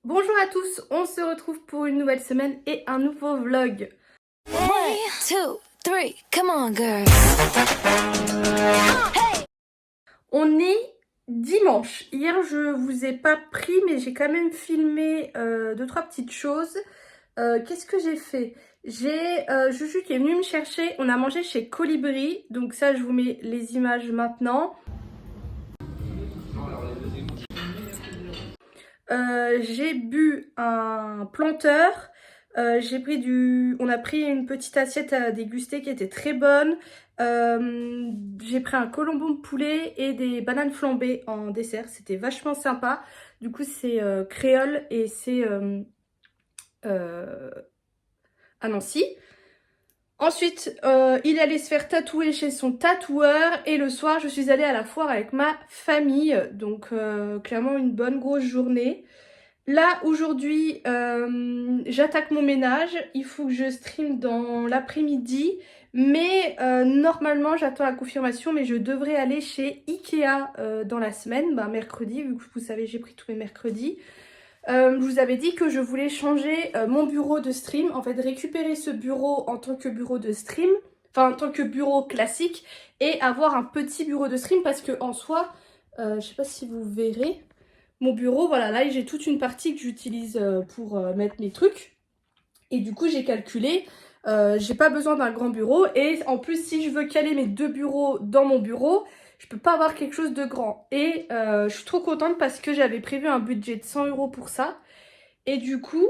Bonjour à tous, on se retrouve pour une nouvelle semaine et un nouveau vlog. 1, 2, 3, come on girl. On est dimanche. Hier je vous ai pas pris mais j'ai quand même filmé 2-3 petites choses. Qu'est-ce que j'ai fait? J'ai Juju qui est venu me chercher, on a mangé chez Colibri, donc ça je vous mets les images maintenant. J'ai bu un planteur. On a pris une petite assiette à déguster qui était très bonne. J'ai pris un colombon de poulet et des bananes flambées en dessert. C'était vachement sympa. Du coup, c'est créole et c'est euh, à Nancy. Ensuite, il allait se faire tatouer chez son tatoueur et le soir, je suis allée à la foire avec ma famille. Donc, clairement, une bonne grosse journée. Là, aujourd'hui, j'attaque mon ménage. Il faut que je stream dans l'après-midi. Mais normalement, j'attends la confirmation. Mais je devrais aller chez Ikea dans la semaine, mercredi, vu que vous savez, j'ai pris tous mes mercredis. Je vous avais dit que je voulais changer mon bureau de stream. En fait, récupérer ce bureau en tant que bureau de stream. Enfin, en tant que bureau classique. Et avoir un petit bureau de stream. Parce que en soi, je sais pas si vous verrez... Mon bureau, voilà, là j'ai toute une partie que j'utilise pour mettre mes trucs. Et du coup j'ai calculé, j'ai pas besoin d'un grand bureau. Et en plus si je veux caler mes deux bureaux dans mon bureau, je peux pas avoir quelque chose de grand. Et je suis trop contente parce que j'avais prévu un budget de 100 € pour ça. Et du coup,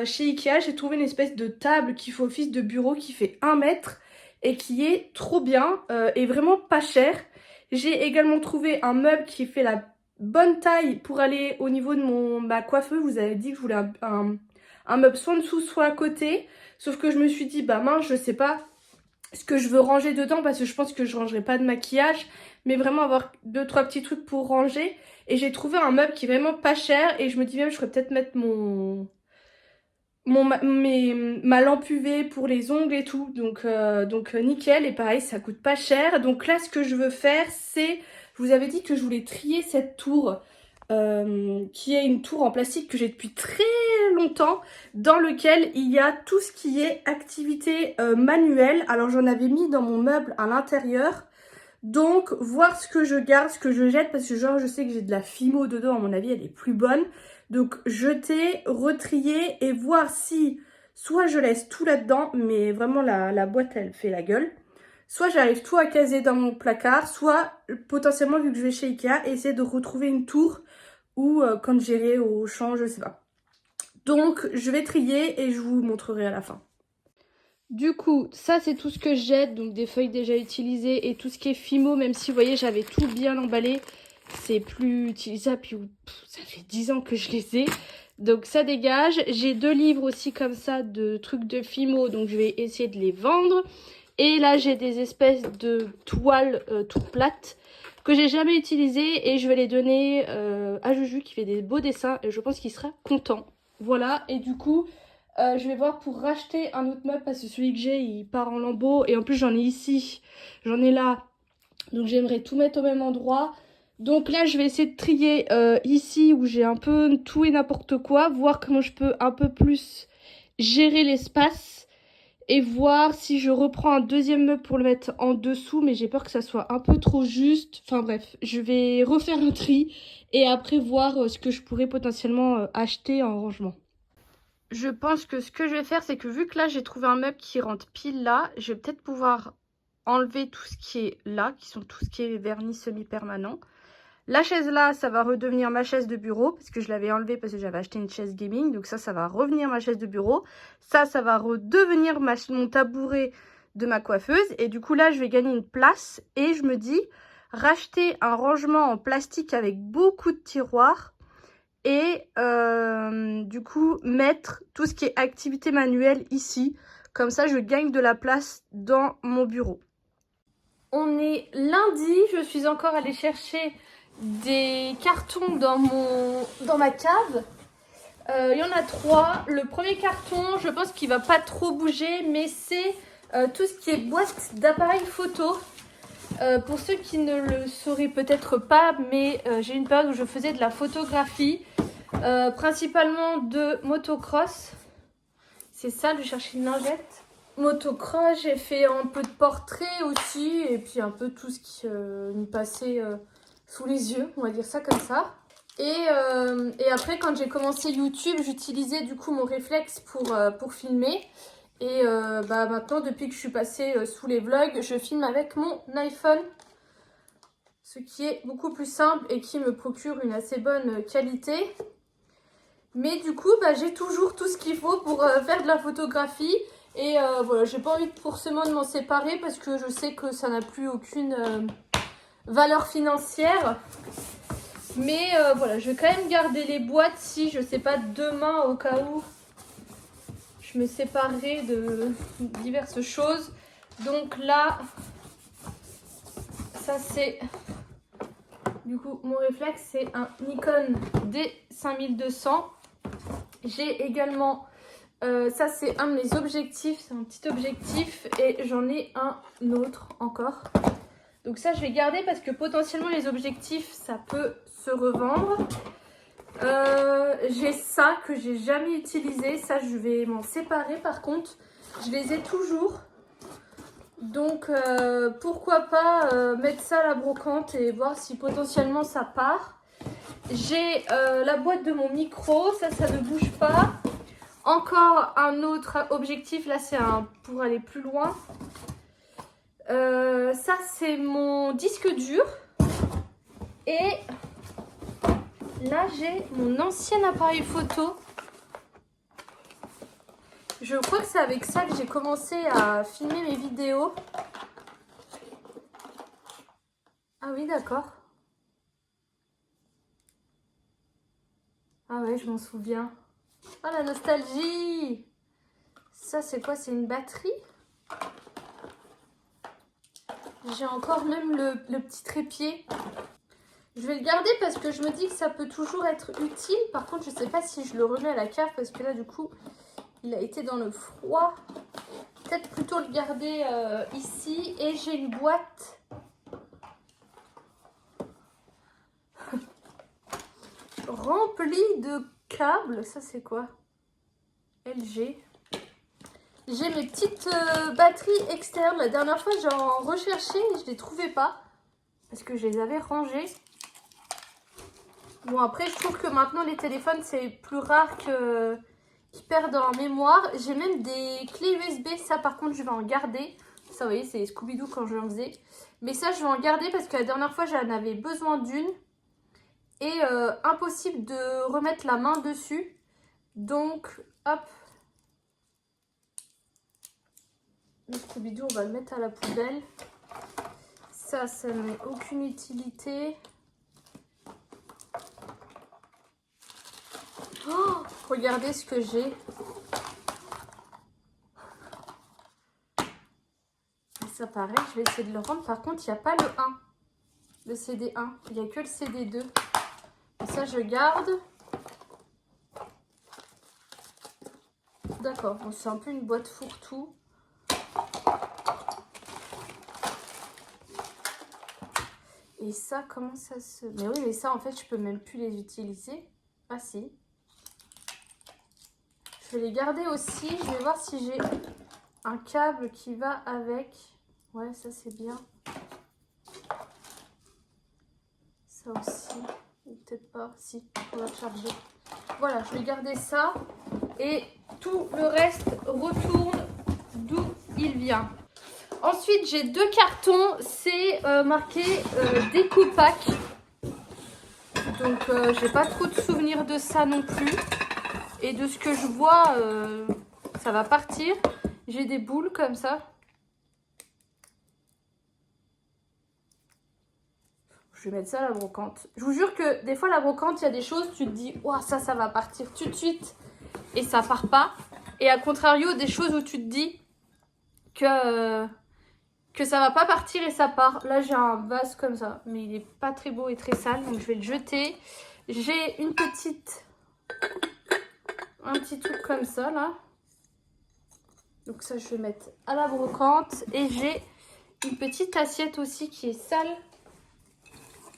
chez Ikea, j'ai trouvé une espèce de table qui fait office de bureau qui fait 1 mètre et qui est trop bien et vraiment pas cher. J'ai également trouvé un meuble qui fait la bonne taille pour aller au niveau de ma coiffeuse. Vous avez dit que je voulais un meuble soit en dessous, soit à côté. Sauf que je me suis dit, mince, je sais pas ce que je veux ranger dedans parce que je pense que je rangerai pas de maquillage. Mais vraiment avoir 2-3 petits trucs pour ranger. Et j'ai trouvé un meuble qui est vraiment pas cher. Et je me dis même, je pourrais peut-être mettre ma lampe UV pour les ongles et tout. Donc nickel. Et pareil, ça coûte pas cher. Donc là, ce que je veux faire, c'est... Je vous avais dit que je voulais trier cette tour, qui est une tour en plastique que j'ai depuis très longtemps, dans lequel il y a tout ce qui est activité manuelle. Alors j'en avais mis dans mon meuble à l'intérieur. Donc voir ce que je garde, ce que je jette, parce que genre je sais que j'ai de la Fimo dedans, à mon avis elle est plus bonne. Donc jeter, retrier et voir si soit je laisse tout là-dedans, mais vraiment la boîte elle fait la gueule. Soit j'arrive tout à caser dans mon placard, soit potentiellement vu que je vais chez Ikea, essayer de retrouver une tour ou quand j'irai au champ, je sais pas. Donc je vais trier et je vous montrerai à la fin. Du coup, ça c'est tout ce que je jette, donc des feuilles déjà utilisées et tout ce qui est Fimo, même si vous voyez j'avais tout bien emballé, c'est plus utilisable, puis ça fait 10 ans que je les ai. Donc ça dégage. J'ai 2 livres aussi comme ça de trucs de Fimo, donc je vais essayer de les vendre. Et là, j'ai des espèces de toiles toutes plates que j'ai jamais utilisées et je vais les donner à Juju qui fait des beaux dessins et je pense qu'il sera content. Voilà, et du coup, je vais voir pour racheter un autre meuble parce que celui que j'ai, il part en lambeaux et en plus, j'en ai ici, j'en ai là. Donc, j'aimerais tout mettre au même endroit. Donc là, je vais essayer de trier ici où j'ai un peu tout et n'importe quoi, voir comment je peux un peu plus gérer l'espace. Et voir si je reprends un deuxième meuble pour le mettre en dessous. Mais j'ai peur que ça soit un peu trop juste. Enfin bref, je vais refaire un tri. Et après voir ce que je pourrais potentiellement acheter en rangement. Je pense que ce que je vais faire, c'est que vu que là j'ai trouvé un meuble qui rentre pile là, je vais peut-être pouvoir enlever tout ce qui est là, qui sont tout ce qui est vernis semi-permanent. La chaise là, ça va redevenir ma chaise de bureau parce que je l'avais enlevée parce que j'avais acheté une chaise gaming. Donc ça va revenir ma chaise de bureau. Ça va redevenir mon tabouret de ma coiffeuse. Et du coup là, je vais gagner une place. Et je me dis, racheter un rangement en plastique avec beaucoup de tiroirs. Et du coup, mettre tout ce qui est activité manuelle ici. Comme ça, je gagne de la place dans mon bureau. On est lundi, je suis encore allée chercher des cartons dans ma cave. Il y en a 3. Le premier carton, je pense qu'il va pas trop bouger, mais c'est tout ce qui est boîte d'appareils photo. Pour ceux qui ne le sauraient peut-être pas, mais j'ai une période où je faisais de la photographie. Principalement de motocross. C'est ça, de chercher une lingette. Motocross, j'ai fait un peu de portrait aussi. Et puis un peu tout ce qui me passait sous les yeux, on va dire ça comme ça. Et après, quand j'ai commencé YouTube, j'utilisais du coup mon réflexe pour filmer. Et maintenant, depuis que je suis passée sous les vlogs, je filme avec mon iPhone. Ce qui est beaucoup plus simple et qui me procure une assez bonne qualité. Mais du coup, j'ai toujours tout ce qu'il faut pour faire de la photographie. Et voilà, j'ai pas envie forcément de m'en séparer parce que je sais que ça n'a plus aucune valeur financière. Mais voilà, je vais quand même garder les boîtes si, je sais pas, demain au cas où je me séparerai de diverses choses. Donc là, ça c'est... Du coup, mon réflexe, c'est un Nikon D5200. J'ai également... ça, c'est un de mes objectifs. C'est un petit objectif. Et j'en ai un autre encore. Donc ça, je vais garder parce que potentiellement, les objectifs, ça peut se revendre. J'ai ça que j'ai jamais utilisé. Ça, je vais m'en séparer. Par contre, je les ai toujours. Donc, pourquoi pas mettre ça à la brocante et voir si potentiellement ça part. J'ai la boîte de mon micro. Ça ne bouge pas. Encore un autre objectif. Là, c'est pour aller plus loin. Ça, c'est mon disque dur. Et là, j'ai mon ancien appareil photo. Je crois que c'est avec ça que j'ai commencé à filmer mes vidéos. Ah oui, d'accord. Ah ouais, je m'en souviens. Oh, la nostalgie! Ça, c'est quoi? C'est une batterie? J'ai encore même le petit trépied. Je vais le garder parce que je me dis que ça peut toujours être utile. Par contre, je ne sais pas si je le remets à la cave parce que là, du coup, il a été dans le froid. Peut-être plutôt le garder ici. Et j'ai une boîte remplie de câbles. Ça, c'est quoi? LG. J'ai mes petites batteries externes. La dernière fois, j'en recherchais et je ne les trouvais pas. Parce que je les avais rangées. Bon, après, je trouve que maintenant, les téléphones, c'est plus rare qu'ils perdent en mémoire. J'ai même des clés USB. Ça, par contre, je vais en garder. Ça, vous voyez, c'est Scooby-Doo quand je l'en faisais. Mais ça, je vais en garder parce que la dernière fois, j'en avais besoin d'une. Et impossible de remettre la main dessus. Donc, hop. Le Scooby-Doo, on va le mettre à la poubelle. Ça n'a aucune utilité. Oh, regardez ce que j'ai. Ça pareil, je vais essayer de le rendre. Par contre, il n'y a pas le 1. Le CD1. Il n'y a que le CD2. Et ça, je garde. D'accord. Bon, c'est un peu une boîte fourre-tout. Et ça, comment ça se... Mais oui, mais ça, en fait, je peux même plus les utiliser. Ah, si. Je vais les garder aussi. Je vais voir si j'ai un câble qui va avec. Ouais, ça, c'est bien. Ça aussi. Ou peut-être pas. Si, on va charger. Voilà, je vais garder ça. Et tout le reste retourne d'où il vient. Ensuite, j'ai 2 cartons. C'est marqué Déco-Pack. Donc, j'ai pas trop de souvenirs de ça non plus. Et de ce que je vois, ça va partir. J'ai des boules comme ça. Je vais mettre ça à la brocante. Je vous jure que des fois, la brocante, il y a des choses, tu te dis, ouah, ça va partir tout de suite. Et ça part pas. Et à contrario, des choses où tu te dis que ça va pas partir et ça part. Là, j'ai un vase comme ça, mais il est pas très beau et très sale, donc je vais le jeter. J'ai un petit truc comme ça, là. Donc ça, je vais mettre à la brocante. Et j'ai une petite assiette aussi qui est sale.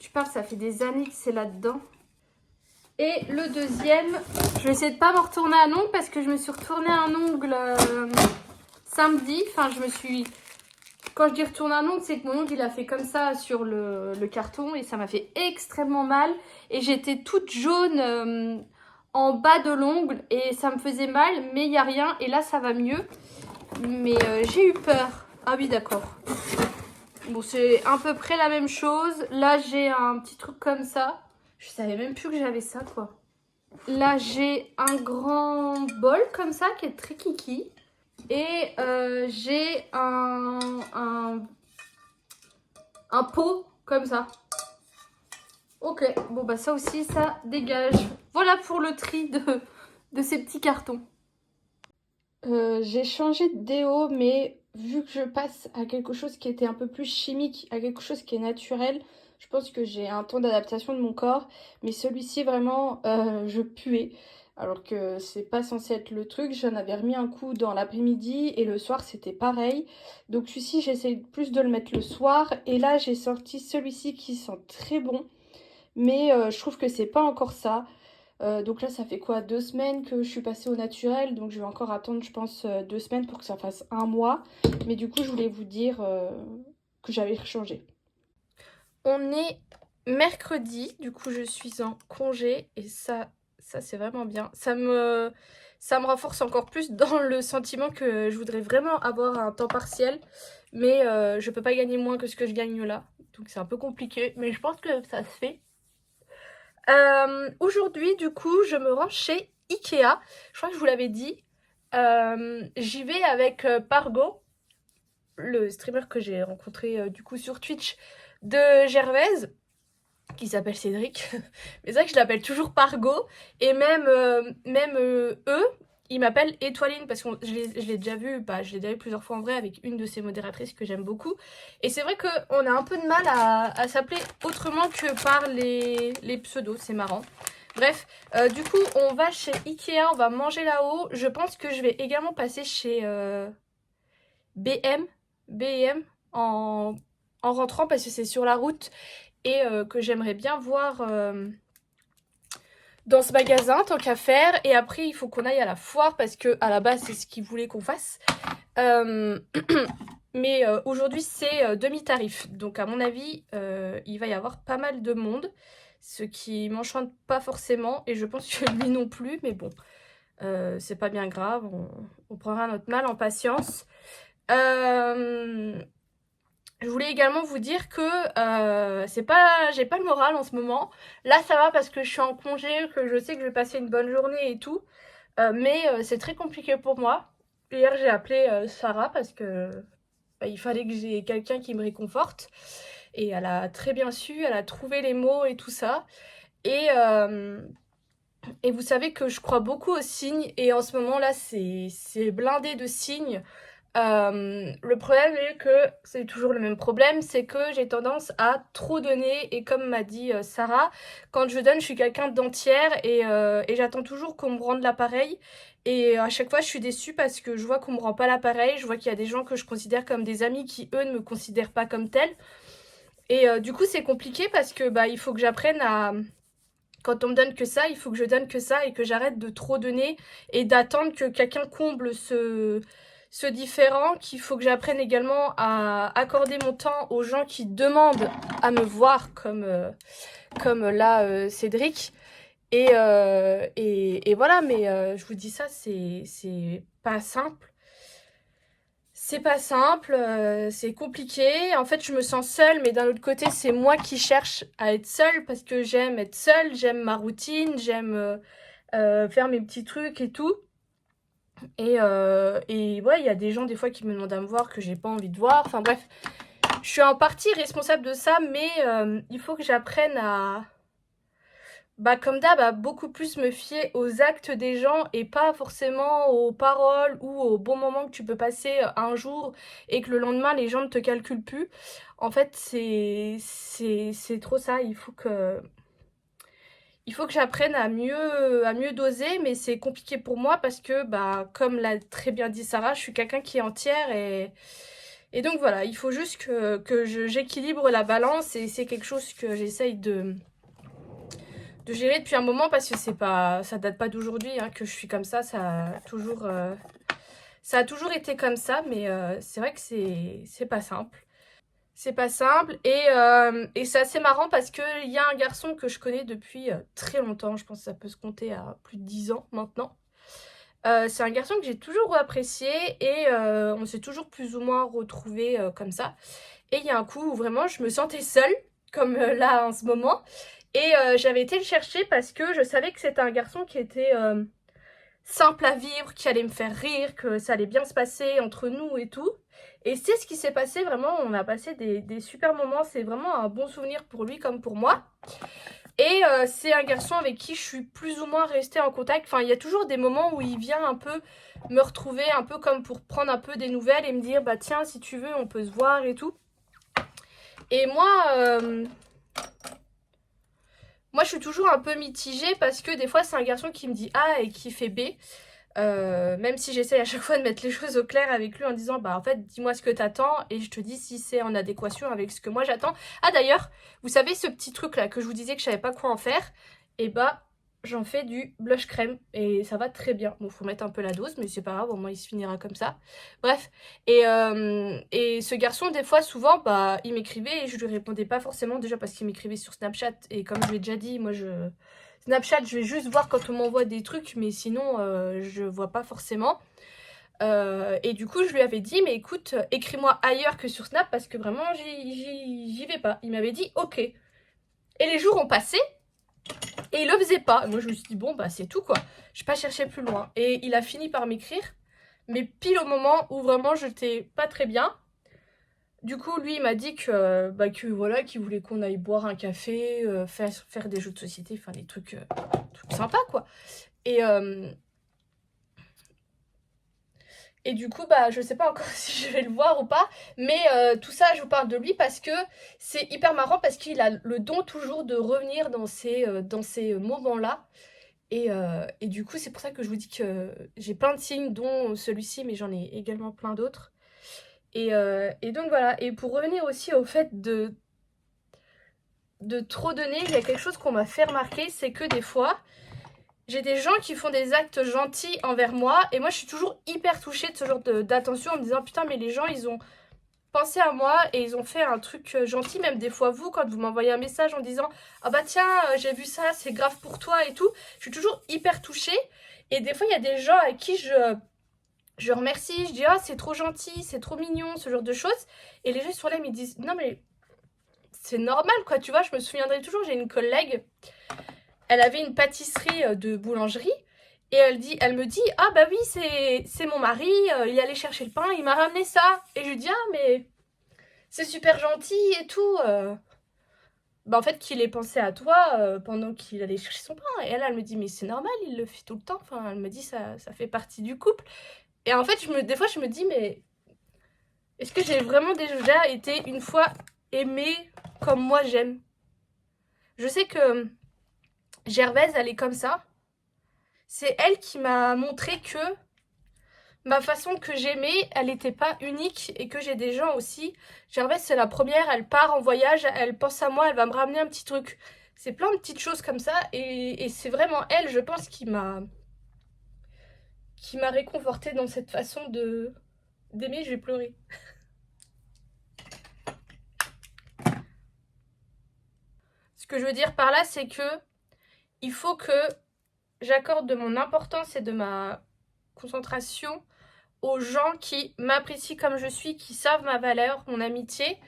Je parle, ça fait des années que c'est là-dedans. Et le deuxième, je vais essayer de pas me retourner un ongle parce que je me suis retourné un ongle samedi. Enfin, quand je dis retourner un ongle, c'est que mon ongle il a fait comme ça sur le carton et ça m'a fait extrêmement mal. Et j'étais toute jaune en bas de l'ongle et ça me faisait mal, mais il n'y a rien. Et là, ça va mieux. Mais j'ai eu peur. Ah oui, d'accord. Bon, c'est à peu près la même chose. Là, j'ai un petit truc comme ça. Je savais même plus que j'avais ça, quoi. Là, j'ai un grand bol comme ça qui est très kiki. Et j'ai un pot comme ça. Ok, bon bah ça aussi, ça dégage. Voilà pour le tri de ces petits cartons. J'ai changé de déo, mais vu que je passe à quelque chose qui était un peu plus chimique, à quelque chose qui est naturel, je pense que j'ai un temps d'adaptation de mon corps. Mais celui-ci, vraiment, je puais. Alors que c'est pas censé être le truc. J'en avais remis un coup dans l'après-midi et le soir, c'était pareil. Donc celui-ci, j'essaie plus de le mettre le soir. Et là, j'ai sorti celui-ci qui sent très bon. Mais je trouve que c'est pas encore ça. Donc là, ça fait quoi? 2 semaines que je suis passée au naturel. Donc je vais encore attendre, je pense, 2 semaines pour que ça fasse un mois. Mais du coup, je voulais vous dire que j'avais changé. On est mercredi. Du coup, je suis en congé. Et ça c'est vraiment bien. Ça me renforce encore plus dans le sentiment que je voudrais vraiment avoir un temps partiel. Mais je peux pas gagner moins que ce que je gagne là. Donc c'est un peu compliqué. Mais je pense que ça se fait. Aujourd'hui, du coup, je me rends chez Ikea. Je crois que je vous l'avais dit. J'y vais avec Pargo, le streamer que j'ai rencontré du coup sur Twitch de Gervaise, qui s'appelle Cédric. Mais c'est vrai que je l'appelle toujours Pargo. Et même eux, ils m'appellent Étoiline parce que je l'ai déjà vu, je l'ai déjà vu plusieurs fois en vrai avec une de ces modératrices que j'aime beaucoup. Et c'est vrai qu'on a un peu de mal à s'appeler autrement que par les pseudos, c'est marrant. Bref, du coup, on va chez Ikea, on va manger là-haut. Je pense que je vais également passer chez BM en rentrant parce que c'est sur la route et que j'aimerais bien voir dans ce magasin tant qu'à faire. Et après, il faut qu'on aille à la foire parce que à la base, c'est ce qu'ils voulaient qu'on fasse. Mais aujourd'hui, c'est demi-tarif. Donc, à mon avis, il va y avoir pas mal de monde. Ce qui m'enchante pas forcément. Et je pense que lui non plus. Mais bon, c'est pas bien grave. On prendra notre mal en patience. Je voulais également vous dire que j'ai pas le moral en ce moment. Là, ça va parce que je suis en congé, que je sais que je vais passer une bonne journée et tout. Mais c'est très compliqué pour moi. Hier, j'ai appelé Sarah parce que il fallait que j'ai quelqu'un qui me réconforte. Et elle a très bien su, elle a trouvé les mots et tout ça. Et vous savez que je crois beaucoup aux signes. Et en ce moment-là, c'est blindé de signes. Le problème est que c'est toujours le même problème, c'est que j'ai tendance à trop donner et comme m'a dit Sarah, quand je donne je suis quelqu'un d'entière et j'attends toujours qu'on me rende l'appareil et à chaque fois je suis déçue parce que je vois qu'on me rend pas l'appareil, je vois qu'il y a des gens que je considère comme des amis qui eux ne me considèrent pas comme telle et du coup c'est compliqué parce que il faut que j'apprenne à... Quand on me donne que ça, il faut que je donne que ça et que j'arrête de trop donner et d'attendre que quelqu'un comble ce différent, qu'il faut que j'apprenne également à accorder mon temps aux gens qui demandent à me voir comme là Cédric. Et voilà, mais je vous dis ça, c'est pas simple. C'est pas simple, c'est compliqué. En fait, je me sens seule, mais d'un autre côté, c'est moi qui cherche à être seule parce que j'aime être seule, j'aime ma routine, j'aime faire mes petits trucs et tout. Et ouais, il y a des gens des fois qui me demandent à me voir que j'ai pas envie de voir. Enfin bref, je suis en partie responsable de ça, mais il faut que j'apprenne à... comme d'hab, à beaucoup plus me fier aux actes des gens et pas forcément aux paroles ou aux bons moments que tu peux passer un jour et que le lendemain les gens ne te calculent plus. En fait, c'est trop ça. Il faut que j'apprenne à mieux doser, mais c'est compliqué pour moi parce que, comme l'a très bien dit Sarah, je suis quelqu'un qui est entière et donc voilà, il faut juste que j'équilibre la balance et c'est quelque chose que j'essaye gérer depuis un moment parce que ça date pas d'aujourd'hui hein, que je suis comme ça. Ça a toujours été comme ça, mais c'est vrai que c'est pas simple. C'est pas simple et c'est assez marrant parce qu'il y a un garçon que je connais depuis très longtemps. Je pense que ça peut se compter à plus de 10 ans maintenant. C'est un garçon que j'ai toujours apprécié et on s'est toujours plus ou moins retrouvés comme ça. Et il y a un coup où vraiment je me sentais seule, comme là en ce moment. Et j'avais été le chercher parce que je savais que c'était un garçon qui était simple à vivre, qui allait me faire rire, que ça allait bien se passer entre nous et tout. Et c'est ce qui s'est passé vraiment, on a passé des super moments, c'est vraiment un bon souvenir pour lui comme pour moi. Et c'est un garçon avec qui je suis plus ou moins restée en contact. Enfin, il y a toujours des moments où il vient un peu me retrouver, un peu comme pour prendre un peu des nouvelles et me dire, bah tiens, si tu veux, on peut se voir et tout. Et moi, je suis toujours un peu mitigée parce que des fois, c'est un garçon qui me dit A et qui fait B. Même si j'essaye à chaque fois de mettre les choses au clair avec lui en disant bah en fait dis-moi ce que t'attends et je te dis si c'est en adéquation avec ce que moi j'attends. Ah d'ailleurs, vous savez ce petit truc là que je vous disais que je savais pas quoi en faire, et bah j'en fais du blush crème et ça va très bien. Bon, faut mettre un peu la dose mais c'est pas grave, au moins il se finira comme ça. Bref, et ce garçon des fois souvent bah il m'écrivait et je lui répondais pas forcément, déjà parce qu'il m'écrivait sur Snapchat et comme je l'ai déjà dit, moi Snapchat, je vais juste voir quand on m'envoie des trucs, mais sinon, je vois pas forcément. Et du coup, je lui avais dit, mais écoute, écris-moi ailleurs que sur Snap, parce que vraiment, j'y vais pas. Il m'avait dit, ok. Et les jours ont passé, et il le faisait pas. Et moi, je me suis dit, bon, bah, c'est tout, quoi. Je vais pas chercher plus loin. Et il a fini par m'écrire, mais pile au moment où vraiment, j'étais pas très bien. Du coup, lui, il m'a dit que voilà, qu'il voulait qu'on aille boire un café, faire des jeux de société, enfin des trucs sympas, quoi. Et du coup, bah, je sais pas encore si je vais le voir ou pas, mais tout ça, je vous parle de lui parce que c'est hyper marrant parce qu'il a le don toujours de revenir dans ces moments-là. Et du coup, c'est pour ça que je vous dis que j'ai plein de signes, dont celui-ci, mais j'en ai également plein d'autres. Et donc voilà, et pour revenir aussi au fait de trop donner, il y a quelque chose qu'on m'a fait remarquer, c'est que des fois, j'ai des gens qui font des actes gentils envers moi, et moi je suis toujours hyper touchée de ce genre d'attention en me disant putain mais les gens ils ont pensé à moi et ils ont fait un truc gentil, même des fois vous quand vous m'envoyez un message en disant ah bah tiens j'ai vu ça, c'est grave pour toi et tout, je suis toujours hyper touchée, et des fois il y a des gens à qui je remercie, je dis ah c'est trop gentil, c'est trop mignon, ce genre de choses, et les gens sont là ils me disent non mais c'est normal quoi, tu vois, je me souviendrai toujours, j'ai une collègue, elle avait une pâtisserie de boulangerie et elle me dit ah bah oui c'est mon mari, il allait chercher le pain, il m'a ramené ça, et je lui dis ah mais c'est super gentil et tout, bah en fait qu'il ait pensé à toi pendant qu'il allait chercher son pain, et elle me dit mais c'est normal, il le fait tout le temps, enfin elle me dit ça fait partie du couple, et en fait des fois je me dis mais est-ce que j'ai vraiment déjà été une fois aimée comme moi j'aime? Je sais que Gervaise elle est comme ça. C'est elle qui m'a montré que ma façon que j'aimais, elle n'était pas unique et que j'ai des gens aussi. Gervaise, c'est la première, elle part en voyage, elle pense à moi, elle va me ramener un petit truc. C'est plein de petites choses comme ça, et c'est vraiment elle, je pense, qui m'a réconfortée dans cette façon d'aimer. Je vais pleurer. Ce que je veux dire par là, c'est que il faut que j'accorde de mon importance et de ma concentration aux gens qui m'apprécient comme je suis, qui savent ma valeur, mon amitié.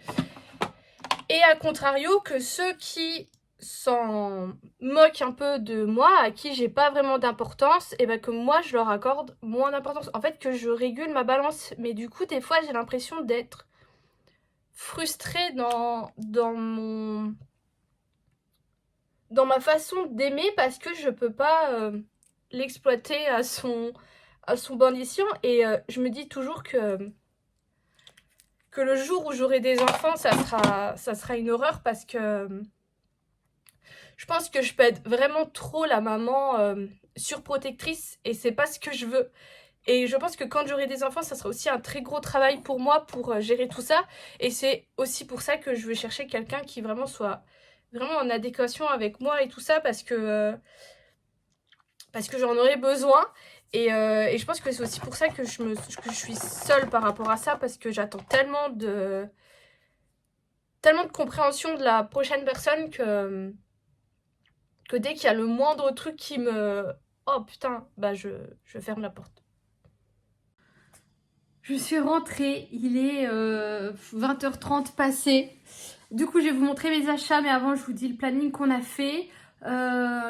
Et à contrario, que ceux qui s'en moquent un peu de moi, à qui j'ai pas vraiment d'importance, et ben que moi je leur accorde moins d'importance. En fait, que je régule ma balance. Mais du coup, des fois, j'ai l'impression d'être frustrée dans ma façon d'aimer parce que je peux pas l'exploiter à son bon escient. Et je me dis toujours que le jour où j'aurai des enfants, ça sera une horreur parce que je pense que je peux être vraiment trop la maman surprotectrice et c'est pas ce que je veux. Et je pense que quand j'aurai des enfants, ça sera aussi un très gros travail pour moi pour gérer tout ça. Et c'est aussi pour ça que je veux chercher quelqu'un qui vraiment soit vraiment en adéquation avec moi et tout ça parce que j'en aurais besoin. Et je pense que c'est aussi pour ça que que je suis seule par rapport à ça, parce que j'attends tellement de compréhension de la prochaine personne que dès qu'il y a le moindre truc qui me... Oh putain, bah je ferme la porte. Je suis rentrée, il est 20h30 passé. Du coup, je vais vous montrer mes achats, mais avant, je vous dis le planning qu'on a fait.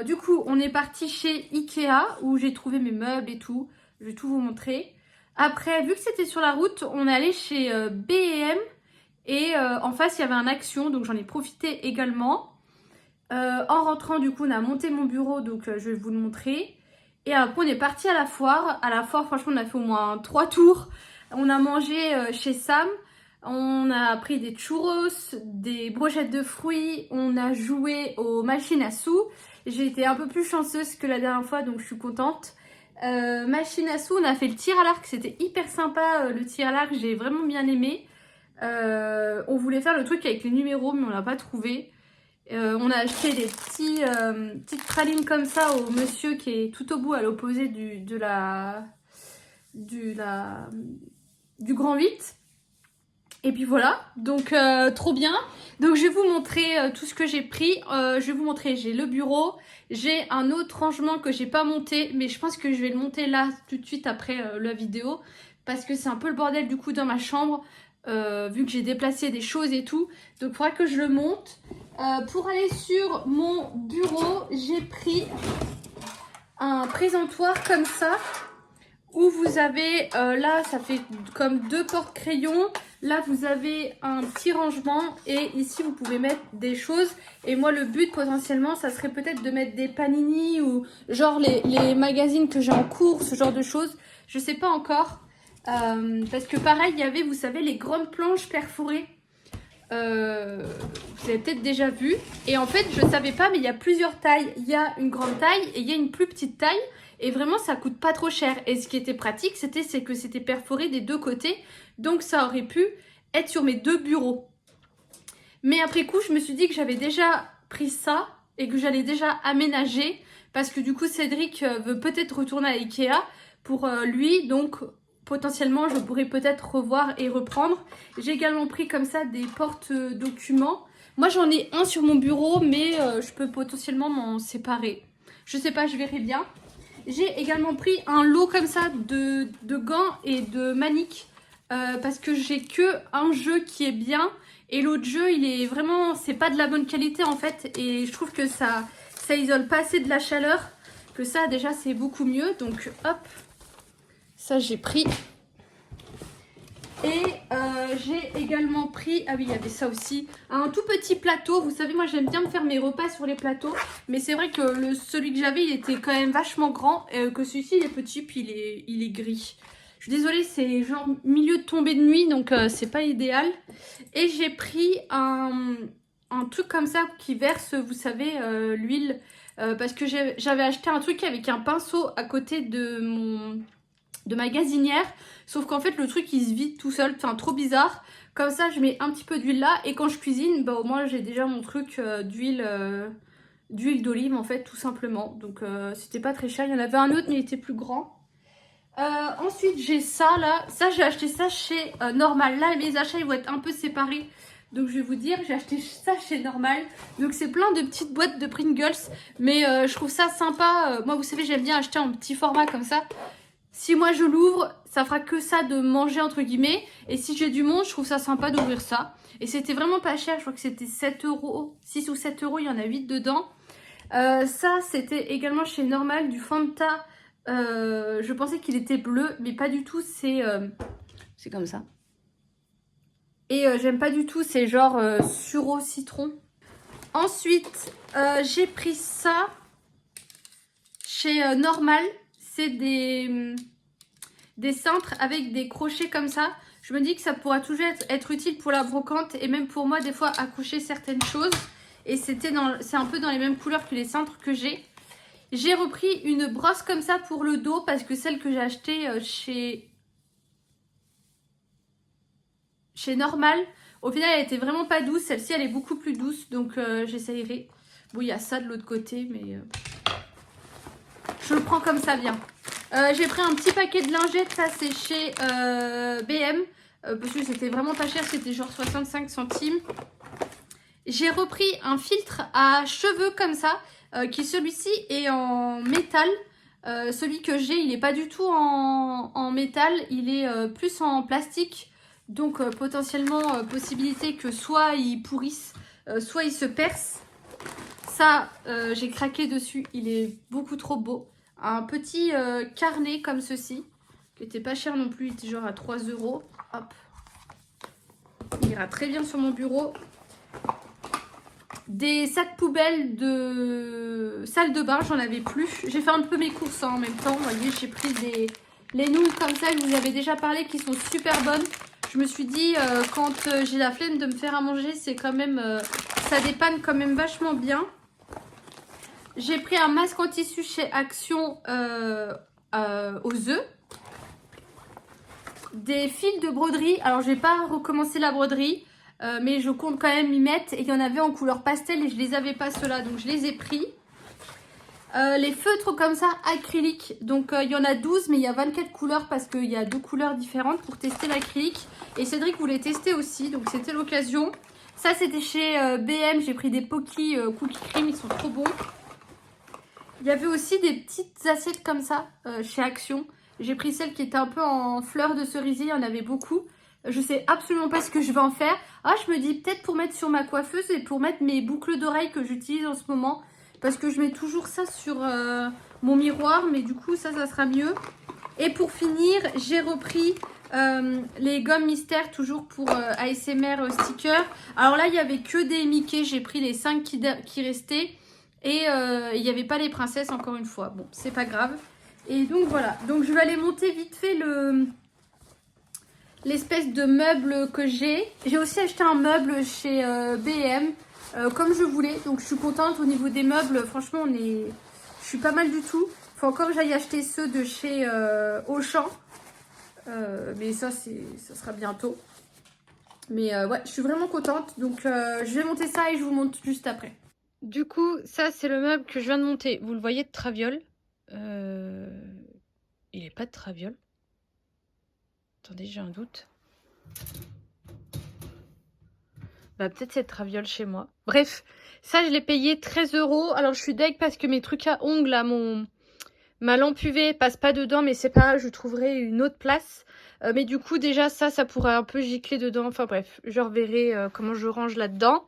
Du coup, on est parti chez Ikea, où j'ai trouvé mes meubles et tout. Je vais tout vous montrer. Après, vu que c'était sur la route, on est allé chez B&M. Et en face, il y avait un Action, donc j'en ai profité également. En rentrant, du coup, on a monté mon bureau, donc je vais vous le montrer. Et après, on est parti à la foire. À la foire, franchement, on a fait au moins 3 tours. On a mangé chez Sam. On a pris des churros, des brochettes de fruits. On a joué aux machines à sous. J'ai été un peu plus chanceuse que la dernière fois, donc je suis contente. Machine à sous, on a fait le tir à l'arc. C'était hyper sympa, le tir à l'arc. J'ai vraiment bien aimé. On voulait faire le truc avec les numéros, mais on l'a pas trouvé. On a acheté des petites pralines comme ça au monsieur qui est tout au bout à l'opposé du grand 8. Et puis voilà, donc trop bien. Donc je vais vous montrer tout ce que j'ai pris. Je vais vous montrer, j'ai le bureau, j'ai un autre rangement que j'ai pas monté, mais je pense que je vais le monter là tout de suite après la vidéo, parce que c'est un peu le bordel du coup dans ma chambre, vu que j'ai déplacé des choses et tout. Donc il faudra que je le monte. Pour aller sur mon bureau, j'ai pris un présentoir comme ça, où vous avez, là ça fait comme 2 porte-crayons, là vous avez un petit rangement et ici vous pouvez mettre des choses. Et moi le but potentiellement ça serait peut-être de mettre des panini ou genre les magazines que j'ai en cours, ce genre de choses, je sais pas encore. Parce que pareil il y avait, vous savez, les grandes planches perforées. Vous avez peut-être déjà vu. Et en fait je savais pas, mais il y a plusieurs tailles. Il y a une grande taille et il y a une plus petite taille. Et vraiment ça coûte pas trop cher. Et ce qui était pratique c'est que c'était perforé des deux côtés. Donc ça aurait pu être sur mes 2 bureaux. Mais après coup je me suis dit que j'avais déjà pris ça et que j'allais déjà aménager. Parce que du coup Cédric veut peut-être retourner à Ikea pour lui. Donc potentiellement je pourrais peut-être revoir et reprendre. J'ai également pris comme ça des porte-documents. Moi j'en ai un sur mon bureau, mais je peux potentiellement m'en séparer. Je sais pas, je verrai bien. J'ai également pris un lot comme ça de gants et de maniques. Parce que j'ai que un jeu qui est bien. Et l'autre jeu il est vraiment, c'est pas de la bonne qualité en fait. Et je trouve que ça isole pas assez de la chaleur. Que ça déjà c'est beaucoup mieux. Donc hop. Ça j'ai pris. Et j'ai également pris, ah oui il y avait ça aussi, un tout petit plateau. Vous savez moi j'aime bien me faire mes repas sur les plateaux. Mais c'est vrai que celui que j'avais il était quand même vachement grand. Que celui-ci il est petit puis il est gris. Je suis désolée, c'est genre milieu de tombée de nuit donc c'est pas idéal. Et j'ai pris un truc comme ça qui verse, vous savez, l'huile. Parce que j'avais acheté un truc avec un pinceau à côté de ma gazinière, sauf qu'en fait le truc il se vide tout seul, enfin trop bizarre. Comme ça je mets un petit peu d'huile là et quand je cuisine, bah au moins j'ai déjà mon truc d'huile d'olive en fait, tout simplement. Donc c'était pas très cher, il y en avait un autre mais il était plus grand. Ensuite j'ai ça là, ça j'ai acheté ça chez Normal. Là mes achats ils vont être un peu séparés. Donc je vais vous dire, j'ai acheté ça chez Normal. Donc c'est plein de petites boîtes de Pringles. Mais je trouve ça sympa. Moi vous savez j'aime bien acheter en petit format comme ça. Si moi je l'ouvre, ça fera que ça de manger entre guillemets. Et si j'ai du monde, je trouve ça sympa d'ouvrir ça. Et c'était vraiment pas cher, je crois que c'était 7 €, 6 ou 7 €, il y en a 8 dedans. Ça c'était également chez Normal, du Fanta. Je pensais qu'il était bleu, mais pas du tout, c'est comme ça. Et j'aime pas du tout, c'est genre sureau citron. Ensuite, j'ai pris ça chez Normal. C'est des cintres avec des crochets comme ça. Je me dis que ça pourra toujours être utile pour la brocante et même pour moi des fois accrocher certaines choses. Et c'est un peu dans les mêmes couleurs que les cintres que j'ai. J'ai repris une brosse comme ça pour le dos parce que celle que j'ai achetée chez Normal, Au final, elle était vraiment pas douce. Celle-ci, elle est beaucoup plus douce, donc j'essayerai. Bon, il y a ça de l'autre côté, mais je le prends comme ça vient. J'ai pris un petit paquet de lingettes, ça c'est chez BM, parce que c'était vraiment pas cher, c'était genre 65 centimes. J'ai repris un filtre à cheveux comme ça, qui celui-ci est en métal. Celui que j'ai, il n'est pas du tout en métal, il est plus en plastique. Donc potentiellement possibilité que soit il pourrisse, soit il se perce. Ça, j'ai craqué dessus, il est beaucoup trop beau. Un petit carnet comme ceci, qui était pas cher non plus, il était genre à 3 €. Hop. Il ira très bien sur mon bureau. Des sacs poubelles de salle de bain, j'en avais plus. J'ai fait un peu mes courses en même temps. Vous voyez, j'ai pris les nouilles comme ça, je vous avais déjà parlé, qui sont super bonnes. Je me suis dit, quand j'ai la flemme de me faire à manger, c'est quand même, ça dépanne quand même vachement bien. J'ai pris un masque en tissu chez Action aux œufs. Des fils de broderie. Alors, je vais pas recommencer la broderie. Mais je compte quand même m'y mettre. Et il y en avait en couleur pastel et je les avais pas ceux-là. Donc, je les ai pris. Les feutres comme ça, acryliques. Donc, il y en a 12, mais il y a 24 couleurs parce qu'il y a 2 couleurs différentes pour tester l'acrylique. Et Cédric voulait tester aussi. Donc, c'était l'occasion. Ça, c'était chez BM. J'ai pris des Pocky Cookie Cream. Ils sont trop bons. Il y avait aussi des petites assiettes comme ça chez Action. J'ai pris celle qui était un peu en fleur de cerisier. Il y en avait beaucoup. Je sais absolument pas ce que je vais en faire. Ah, je me dis peut-être pour mettre sur ma coiffeuse et pour mettre mes boucles d'oreilles que j'utilise en ce moment. Parce que je mets toujours ça sur mon miroir. Mais du coup, ça sera mieux. Et pour finir, j'ai repris les gommes mystères, toujours pour ASMR stickers. Alors là, il n'y avait que des Mickey. J'ai pris les 5 qui restaient. Et il n'y avait pas les princesses, encore une fois. Bon, c'est pas grave. Et donc, voilà. Donc, je vais aller monter vite fait l'espèce de meuble que j'ai. J'ai aussi acheté un meuble chez BM, comme je voulais. Donc, je suis contente au niveau des meubles. Franchement, je suis pas mal du tout. Il faut encore que j'aille acheter ceux de chez Auchan. Mais ça sera bientôt. Mais ouais, je suis vraiment contente. Donc, je vais monter ça et je vous montre juste après. Du coup, ça, c'est le meuble que je viens de monter. Vous le voyez de traviole. Il n'est pas de traviole. Attendez, j'ai un doute. Bah, peut-être c'est de traviole chez moi. Bref, ça, je l'ai payé 13 €. Alors, je suis deg parce que mes trucs à ongles, là, ma lampe UV passe pas dedans. Mais c'est pas grave, je trouverai une autre place. Mais du coup, déjà, ça pourrait un peu gicler dedans. Enfin, bref, je reverrai comment je range là-dedans.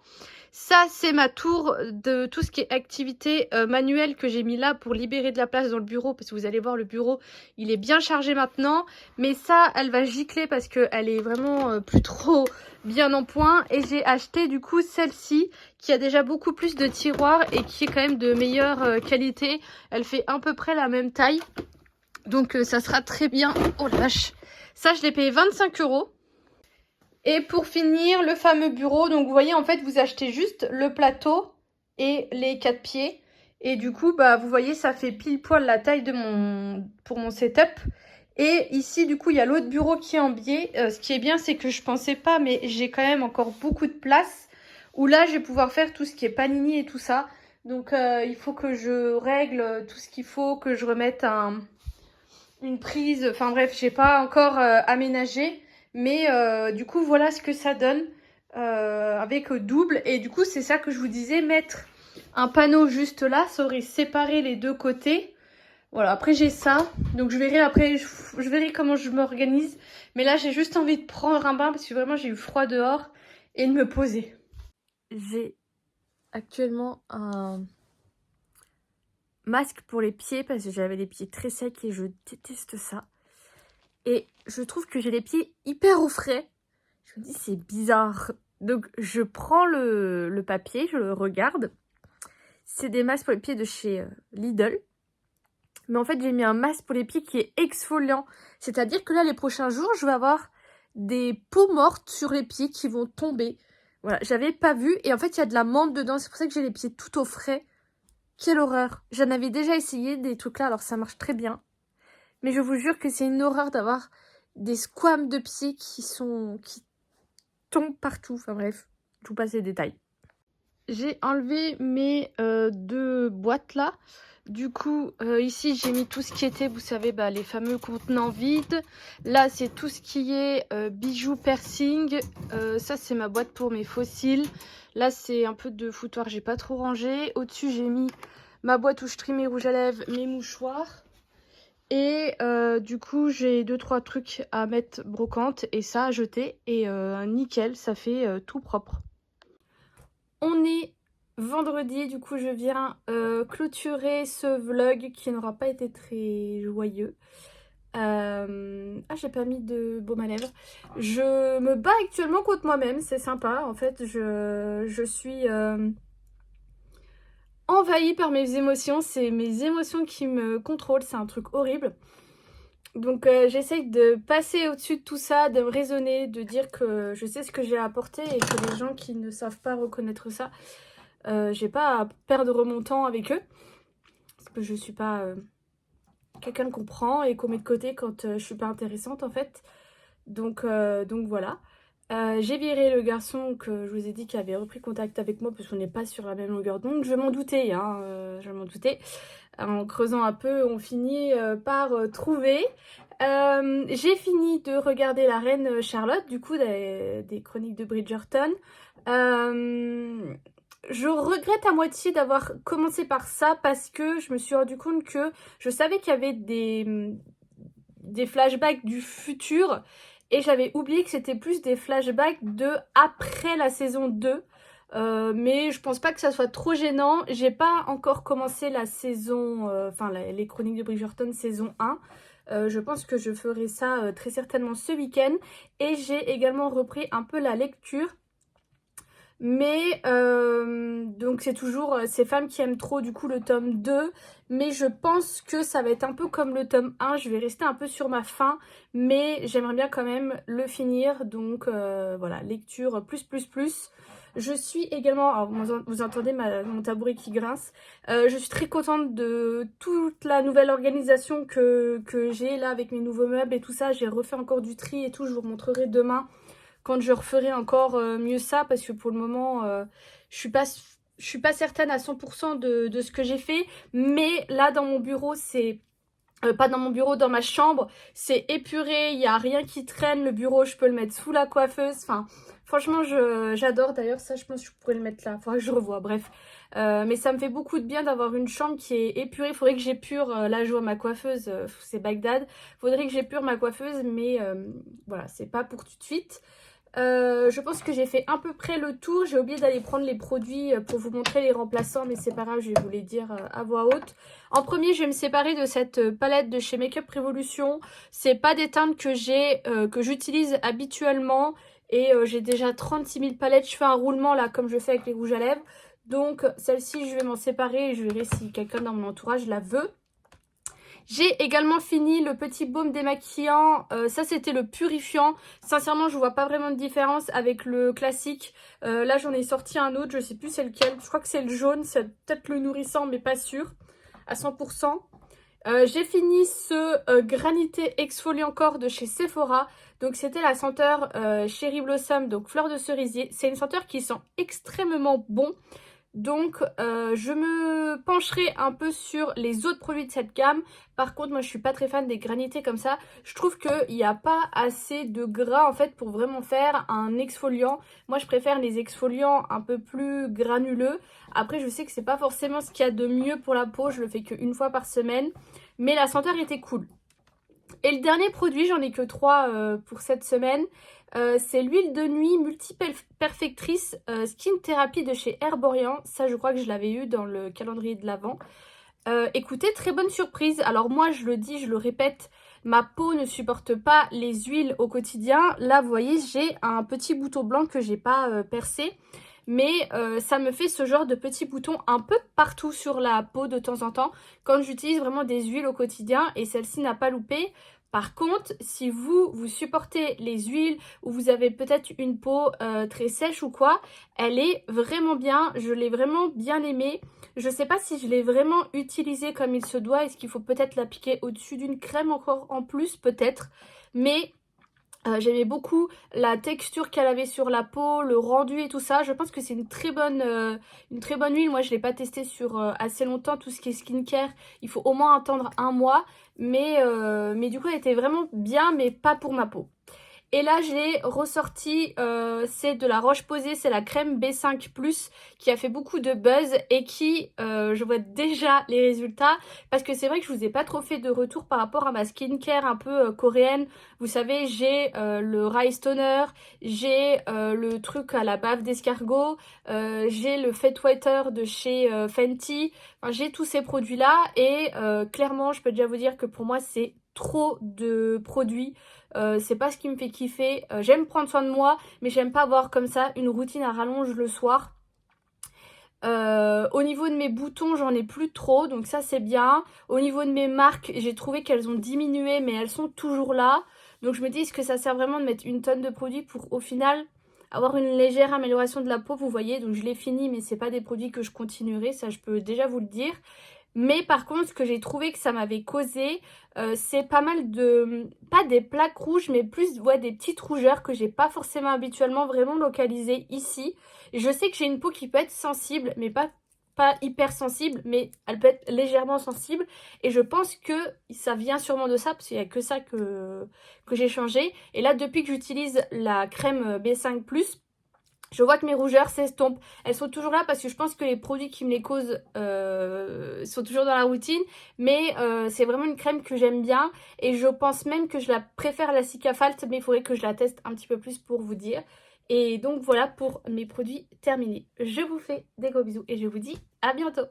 Ça, c'est ma tour de tout ce qui est activité manuelle que j'ai mis là pour libérer de la place dans le bureau. Parce que vous allez voir, le bureau, il est bien chargé maintenant. Mais ça, elle va gicler parce qu'elle est vraiment plus trop bien en point. Et j'ai acheté du coup celle-ci qui a déjà beaucoup plus de tiroirs et qui est quand même de meilleure qualité. Elle fait à peu près la même taille. Donc ça sera très bien. Oh la vache. Ça, je l'ai payé 25 €. Et pour finir, le fameux bureau. Donc, vous voyez, en fait, vous achetez juste le plateau et les 4 pieds. Et du coup, bah, vous voyez, ça fait pile poil la taille de pour mon setup. Et ici, du coup, il y a l'autre bureau qui est en biais. Ce qui est bien, c'est que je pensais pas, mais j'ai quand même encore beaucoup de place. Où là, je vais pouvoir faire tout ce qui est panini et tout ça. Donc, il faut que je règle tout ce qu'il faut, que je remette une prise. Enfin bref, j'ai pas encore aménagé. Mais du coup, voilà ce que ça donne avec double. Et du coup, c'est ça que je vous disais, mettre un panneau juste là, ça aurait séparé les deux côtés. Voilà, après j'ai ça. Donc je verrai après, je verrai comment je m'organise. Mais là, j'ai juste envie de prendre un bain parce que vraiment, j'ai eu froid dehors et de me poser. J'ai actuellement un masque pour les pieds parce que j'avais les pieds très secs et je déteste ça. Et je trouve que j'ai les pieds hyper au frais. Je me dis, c'est bizarre. Donc, je prends le papier, je le regarde. C'est des masques pour les pieds de chez Lidl. Mais en fait, j'ai mis un masque pour les pieds qui est exfoliant. C'est-à-dire que là, les prochains jours, je vais avoir des peaux mortes sur les pieds qui vont tomber. Voilà, j'avais pas vu. Et en fait, il y a de la menthe dedans. C'est pour ça que j'ai les pieds tout au frais. Quelle horreur. J'en avais déjà essayé des trucs là, alors ça marche très bien. Mais je vous jure que c'est une horreur d'avoir des squames de pieds qui tombe partout. Enfin bref, je vous passe les détails. J'ai enlevé mes 2 boîtes là. Du coup, ici j'ai mis tout ce qui était, vous savez, les fameux contenants vides. Là, c'est tout ce qui est bijoux piercing. Ça, c'est ma boîte pour mes fossiles. Là, c'est un peu de foutoir, j'ai pas trop rangé. Au-dessus, j'ai mis ma boîte où je trie mes rouges à lèvres, mes mouchoirs. Et du coup, j'ai 2-3 trucs à mettre brocante et ça à jeter. Et nickel, ça fait tout propre. On est vendredi, du coup je viens clôturer ce vlog qui n'aura pas été très joyeux. Ah, j'ai pas mis de baume à lèvres. Je me bats actuellement contre moi-même, c'est sympa. En fait, je suis envahie par mes émotions. C'est mes émotions qui me contrôlent, c'est un truc horrible. Donc j'essaye de passer au-dessus de tout ça, de me raisonner, de dire que je sais ce que j'ai à apporter et que les gens qui ne savent pas reconnaître ça, j'ai pas à perdre mon temps avec eux. Parce que je suis pas quelqu'un qu'on prend et qu'on met de côté quand je suis pas intéressante en fait. Donc voilà. J'ai viré le garçon que je vous ai dit qui avait repris contact avec moi parce qu'on n'est pas sur la même longueur d'onde. Je m'en doutais, hein, je m'en doutais. En creusant un peu, on finit par trouver. J'ai fini de regarder La Reine Charlotte, du coup, des chroniques de Bridgerton. Je regrette à moitié d'avoir commencé par ça parce que je me suis rendu compte que je savais qu'il y avait des flashbacks du futur et j'avais oublié que c'était plus des flashbacks de après la saison 2. Mais je pense pas que ça soit trop gênant. J'ai pas encore commencé la saison, les chroniques de Bridgerton saison 1. Je pense que je ferai ça très certainement ce week-end. Et j'ai également repris un peu la lecture. Mais donc c'est toujours ces femmes qui aiment trop du coup le tome 2. Mais je pense que ça va être un peu comme le tome 1. Je vais rester un peu sur ma faim. Mais j'aimerais bien quand même le finir. Donc voilà, lecture plus. Je suis également, alors vous entendez mon tabouret qui grince. Je suis très contente de toute la nouvelle organisation que j'ai là avec mes nouveaux meubles et tout ça. J'ai refait encore du tri et tout. Je vous remontrerai demain quand je referai encore mieux ça parce que pour le moment je suis pas certaine à 100% de ce que j'ai fait, mais là dans mon bureau c'est pas dans mon bureau, dans ma chambre, c'est épuré, il n'y a rien qui traîne, le bureau je peux le mettre sous la coiffeuse, enfin franchement j'adore. D'ailleurs ça je pense que je pourrais le mettre là, faudrait que je revoie, bref. Mais ça me fait beaucoup de bien d'avoir une chambre qui est épurée. Faudrait que j'épure, là je vois ma coiffeuse, c'est Bagdad, faudrait que j'épure ma coiffeuse, mais voilà, c'est pas pour tout de suite. Je pense que j'ai fait à peu près le tour. J'ai oublié d'aller prendre les produits pour vous montrer les remplaçants, mais c'est pas grave, je vais vous les dire à voix haute. En premier, je vais me séparer de cette palette de chez Makeup Revolution. C'est pas des teintes que j'utilise habituellement et j'ai déjà 36 000 palettes. Je fais un roulement là comme je fais avec les rouges à lèvres. Donc celle-ci, je vais m'en séparer et je verrai si quelqu'un dans mon entourage la veut. J'ai également fini le petit baume démaquillant, ça c'était le purifiant. Sincèrement je vois pas vraiment de différence avec le classique. Là j'en ai sorti un autre, je sais plus c'est lequel, je crois que c'est le jaune, c'est peut-être le nourrissant mais pas sûr à 100%. J'ai fini ce granité exfoliant corps de chez Sephora. Donc c'était la senteur Cherry Blossom, donc fleur de cerisier. C'est une senteur qui sent extrêmement bon. Donc je me pencherai un peu sur les autres produits de cette gamme. Par contre moi je suis pas très fan des granités comme ça. Je trouve qu'il n'y a pas assez de gras en fait pour vraiment faire un exfoliant. Moi je préfère les exfoliants un peu plus granuleux. Après je sais que c'est pas forcément ce qu'il y a de mieux pour la peau. Je le fais qu'une fois par semaine. Mais la senteur était cool. Et le dernier produit, j'en ai que 3 pour cette semaine. C'est l'huile de nuit multi-perfectrice Skin Therapy de chez Herborian. Ça, je crois que je l'avais eu dans le calendrier de l'Avent. Écoutez, très bonne surprise. Alors moi, je le dis, je le répète, ma peau ne supporte pas les huiles au quotidien. Là, vous voyez, j'ai un petit bouton blanc que j'ai pas percé. Mais ça me fait ce genre de petits boutons un peu partout sur la peau de temps en temps quand j'utilise vraiment des huiles au quotidien et celle-ci n'a pas loupé. Par contre, si vous supportez les huiles ou vous avez peut-être une peau très sèche ou quoi, elle est vraiment bien, je l'ai vraiment bien aimée. Je sais pas si je l'ai vraiment utilisée comme il se doit, est-ce qu'il faut peut-être l'appliquer au-dessus d'une crème encore en plus peut-être, mais J'aimais beaucoup la texture qu'elle avait sur la peau, le rendu et tout ça. Je pense que c'est une très bonne huile. Moi, je l'ai pas testée sur assez longtemps. Tout ce qui est skincare, il faut au moins attendre un mois. Mais du coup, elle était vraiment bien, mais pas pour ma peau. Et là, je l'ai ressorti, c'est de la Roche-Posay, c'est la crème B5+, qui a fait beaucoup de buzz et qui, je vois déjà les résultats. Parce que c'est vrai que je vous ai pas trop fait de retour par rapport à ma skincare un peu coréenne. Vous savez, j'ai le Rice Toner, j'ai le truc à la bave d'escargot, j'ai le Fat Whiter de chez Fenty. Enfin, j'ai tous ces produits-là et clairement, je peux déjà vous dire que pour moi, c'est trop de produits. C'est pas ce qui me fait kiffer. J'aime prendre soin de moi, mais j'aime pas avoir comme ça une routine à rallonge le soir. Au niveau de mes boutons, j'en ai plus trop, donc ça c'est bien. Au niveau de mes marques, j'ai trouvé qu'elles ont diminué, mais elles sont toujours là. Donc je me dis, est-ce que ça sert vraiment de mettre une tonne de produits pour au final avoir une légère amélioration de la peau, vous voyez. Donc je l'ai fini, mais c'est pas des produits que je continuerai, ça je peux déjà vous le dire. Mais par contre, ce que j'ai trouvé que ça m'avait causé, c'est pas mal de... pas des plaques rouges, mais plus ouais, des petites rougeurs que j'ai pas forcément habituellement vraiment localisées ici. Je sais que j'ai une peau qui peut être sensible, mais pas hyper sensible, mais elle peut être légèrement sensible. Et je pense que ça vient sûrement de ça, parce qu'il n'y a que ça que j'ai changé. Et là, depuis que j'utilise la crème B5+, je vois que mes rougeurs s'estompent. Elles sont toujours là parce que je pense que les produits qui me les causent sont toujours dans la routine. Mais c'est vraiment une crème que j'aime bien. Et je pense même que je la préfère à la Cicafalte. Mais il faudrait que je la teste un petit peu plus pour vous dire. Et donc voilà pour mes produits terminés. Je vous fais des gros bisous et je vous dis à bientôt.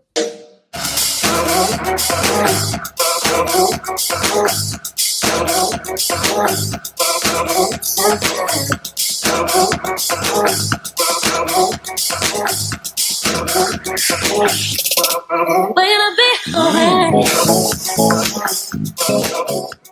When a bit